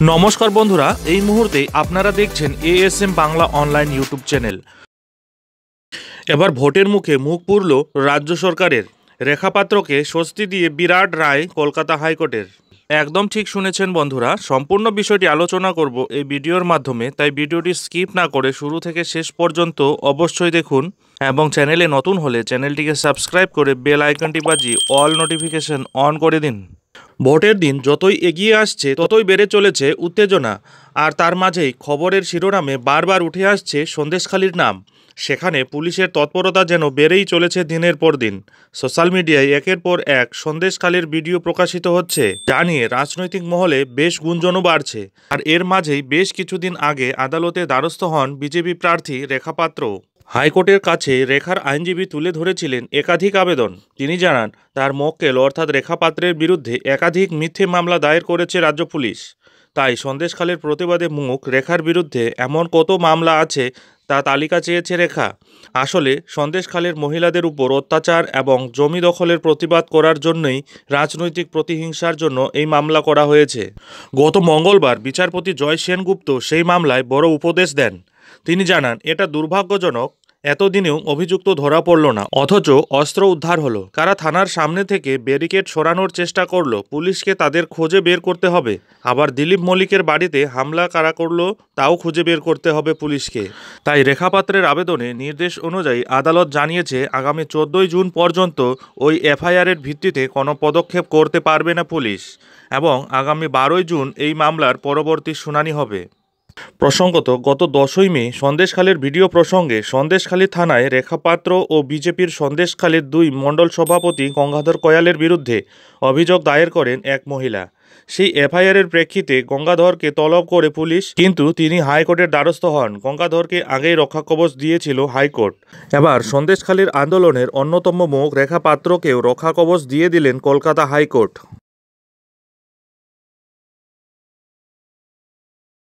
নমস্কার বন্ধুরা, এই মুহূর্তে আপনারা দেখছেন ASM Bangla online YouTube channel. এবার ভোটের মুখে মুখ পুরল রাজ্য সরকারের। রেখা পাত্রকে স্বস্তি দিয়ে বিরাট রায় কলকাতা হাইকোর্টের। একদম ঠিক শুনেছেন বন্ধুরা, সম্পূর্ণ বিষয়টি আলোচনা করব এই ভিডিওর মাধ্যমে, তাই ভিডিওটি স্কিপ না করে শুরু থেকে শেষ পর্যন্ত অবশ্যই দেখুন এবং চ্যানেলে নতুন হলে চ্যানেলটিকে সাবস্ক্রাইব করে বেল আইকনটি বাজিয়ে অল নোটিফিকেশন অন করে দিন। ভোটের দিন যতই এগিয়ে আসছে ততই বেড়ে চলেছে উত্তেজনা, আর তার মাঝেই খবরের শিরোনামে বারবার উঠে আসছে সন্দেশখালির নাম। সেখানে পুলিশের তৎপরতা যেন বেড়েই চলেছে দিনের পর দিন। সোশ্যাল মিডিয়ায় একের পর এক সন্দেশখালির ভিডিও প্রকাশিত হচ্ছে, যা নিয়ে রাজনৈতিক মহলে বেশ গুঞ্জনও বাড়ছে। আর এর মাঝেই বেশ কিছুদিন আগে আদালতে দ্বারস্থ হন বিজেপি প্রার্থী রেখা পাত্র। হাইকোর্টের কাছে রেখার আইনজীবী তুলে ধরেছিলেন একাধিক আবেদন। তিনি জানান, তার মক্কেল অর্থাৎ রেখা পাত্রের বিরুদ্ধে একাধিক মিথ্যে মামলা দায়ের করেছে রাজ্য পুলিশ। তাই সন্দেশখালির প্রতিবাদে মুখ রেখার বিরুদ্ধে এমন কত মামলা আছে তা তালিকা চেয়েছে রেখা। আসলে সন্দেশখালির মহিলাদের উপর অত্যাচার এবং জমি দখলের প্রতিবাদ করার জন্যই রাজনৈতিক প্রতিহিংসার জন্য এই মামলা করা হয়েছে। গত মঙ্গলবার বিচারপতি জয় সেনগুপ্ত সেই মামলায় বড় উপদেশ দেন। তিনি জানান, এটা দুর্ভাগ্যজনক, এতদিনেও অভিযুক্ত ধরা পড়ল না, অথচ অস্ত্র উদ্ধার হলো। কারা থানার সামনে থেকে ব্যারিকেড সরানোর চেষ্টা করলো, পুলিশকে তাদের খোঁজে বের করতে হবে। আবার দিলীপ মল্লিকের বাড়িতে হামলা কারা করলো তাও খুঁজে বের করতে হবে পুলিশকে। তাই রেখা পাত্রের আবেদনে নির্দেশ অনুযায়ী আদালত জানিয়েছে, আগামী 14 জুন পর্যন্ত ওই এফআইআরের ভিত্তিতে কোনো পদক্ষেপ করতে পারবে না পুলিশ, এবং আগামী 12 জুন এই মামলার পরবর্তী শুনানি হবে। প্রসঙ্গত, গত 10ই মে সন্দেশখালির ভিডিও প্রসঙ্গে সন্দেশখালি থানায় রেখা পাত্র ও বিজেপির সন্দেশখালির 2 মণ্ডল সভাপতি গঙ্গাধর কয়ালের বিরুদ্ধে অভিযোগ দায়ের করেন এক মহিলা। সেই এফআইআরের প্রেক্ষিতে গঙ্গাধরকে তলব করে পুলিশ, কিন্তু তিনি হাইকোর্টের দ্বারস্থ হন। গঙ্গাধরকে আগেই রক্ষাকবচ দিয়েছিল হাইকোর্ট। এবার সন্দেশখালির আন্দোলনের অন্যতম মুখ রেখা পাত্রকেও রক্ষাকবচ দিয়ে দিলেন কলকাতা হাইকোর্ট।